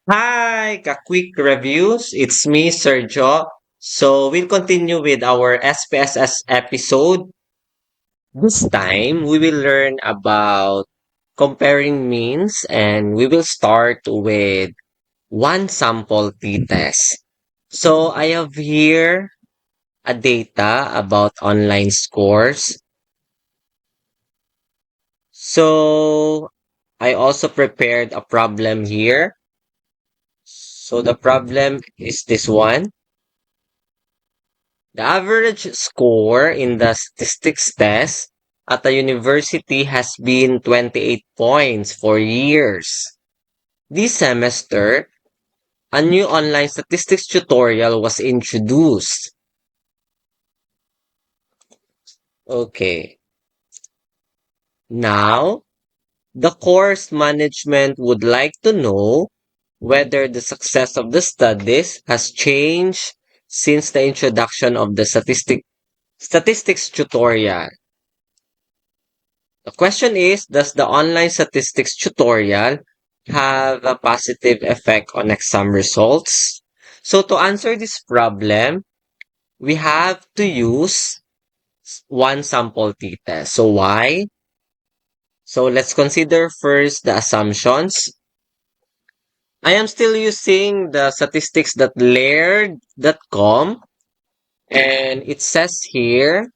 Hi, quick reviews. It's me, Sergio. So we'll continue with our SPSS episode. This time we will learn about comparing means and we will start with one sample t-test. So I have here a data about online scores. So I also prepared a problem here. So the problem is this one. The average score in the statistics test at the university has been 28 points for years. This semester, a new online statistics tutorial was introduced. Okay. Now, the course management would like to know whether the success of the studies has changed since the introduction of the statistics tutorial. The question is, does the online statistics tutorial have a positive effect on exam results? So to answer this problem, we have to use one sample t-test. So why? So let's consider first the assumptions. I am still using the statistics.laird.com and it says here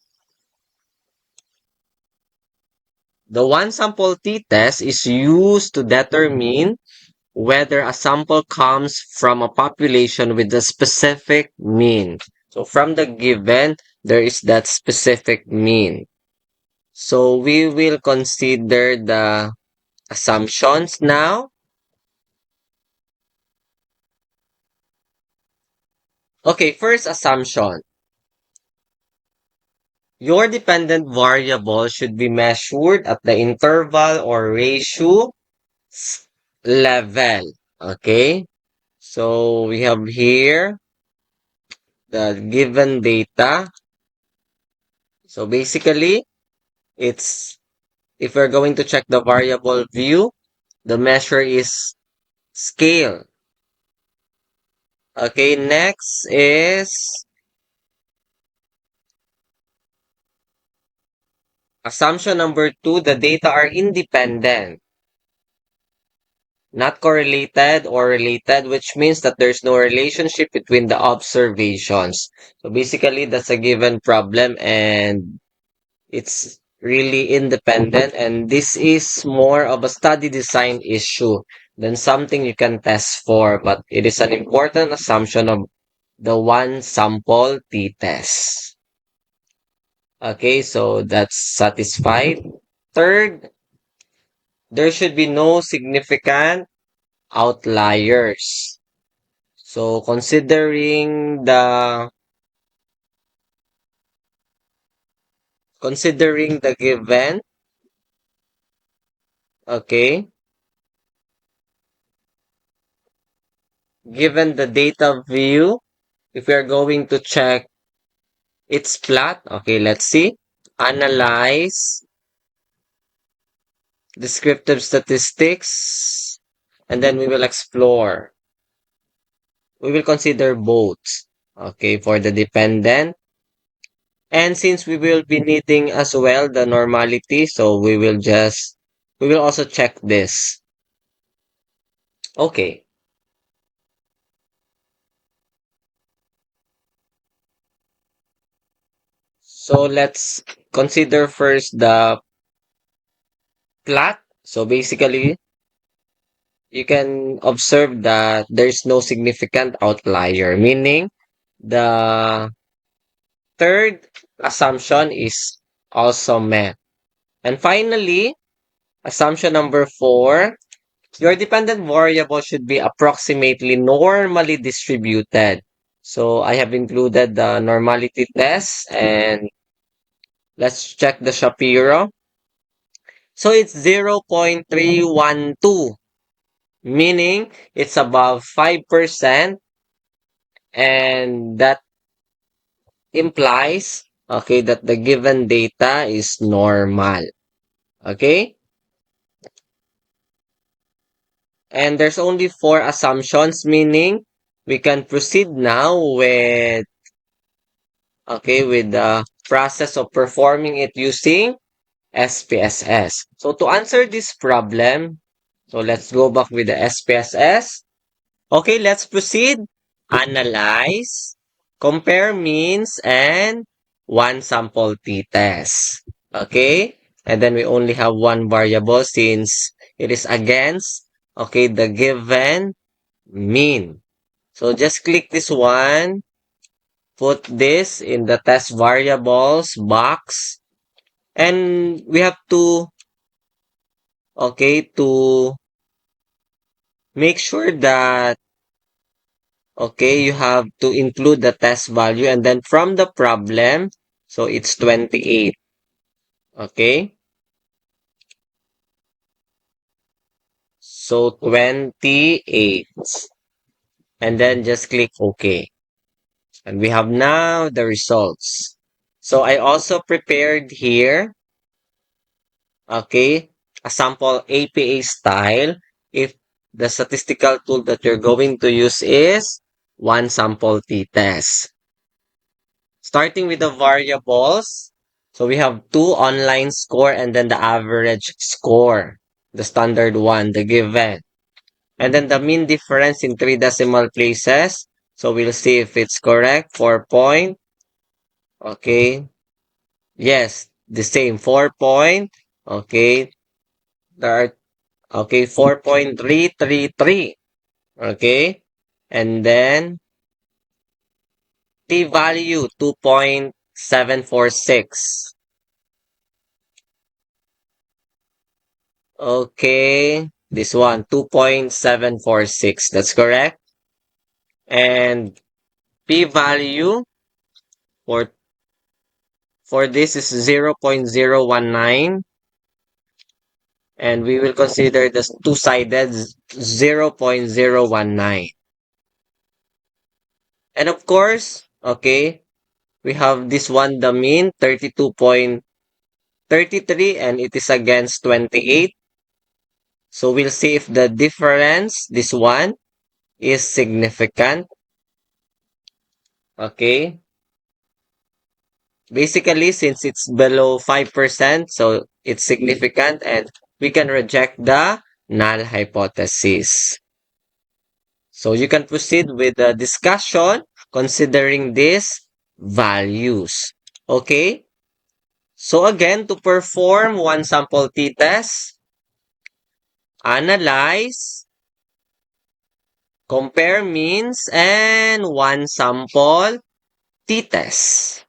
the one sample t-test is used to determine whether a sample comes from a population with a specific mean. So from the given, there is that specific mean. So we will consider the assumptions now. Okay, first assumption. Your dependent variable should be measured at the interval or ratio level. Okay, so we have here the given data. So basically, it's if we're going to check the variable view, the measure is scale. Okay, next is assumption number two, the data are independent, not correlated or related, which means that there's no relationship between the observations. So basically, that's a given problem and it's really independent. And this is more of a study design issue than something you can test for, but it is an important assumption of the one sample t-test. Okay, so that's satisfied. Third, there should be no significant outliers. So considering the given, okay, given the data view, if we are going to check its plot, okay, let's see. Analyze descriptive statistics, and then we will explore. We will consider both, okay, for the dependent. And since we will be needing as well the normality, so we will also check this. Okay, so let's consider first the plot. So basically, you can observe that there's no significant outlier, meaning the third assumption is also met. And finally, assumption number four, your dependent variable should be approximately normally distributed. So I have included the normality test and let's check the Shapiro. So it's 0.312, meaning it's above 5% and that implies, okay, that the given data is normal. Okay? And there's only four assumptions, meaning we can proceed now with, okay, with the process of performing it using SPSS. So to answer this problem, so let's go back with the SPSS. Okay, let's proceed. Analyze, compare means, and one sample t-test. Okay? And then we only have one variable since it is against, okay, the given mean. So just click this one, put this in the test variables box, and we have to, okay, to make sure that, okay, you have to include the test value and then from the problem, so it's 28. Okay? So 28. And then just click OK. And we have now the results. So I also prepared here, okay, a sample APA style if the statistical tool that you're going to use is one sample t-test. Starting with the variables, so we have two online score and then the average score, the standard one, the given. And then the mean difference in three decimal places. So we'll see if it's correct. 4 point. Okay. Yes, the same. 4 point. Okay. There are, okay, 4.333. Okay. And then p-value 2.746. Okay, this one, 2.746. That's correct. And p-value for this is 0.019. And we will consider this two-sided 0.019. And of course, okay, we have this one, the mean, 32.33, and it is against 28. So we'll see if the difference, this one, is significant. Okay. Basically, since it's below 5%, so it's significant and we can reject the null hypothesis. So you can proceed with the discussion considering these values. Okay? So again, to perform one sample t-test, analyze, compare means, and one sample t-test.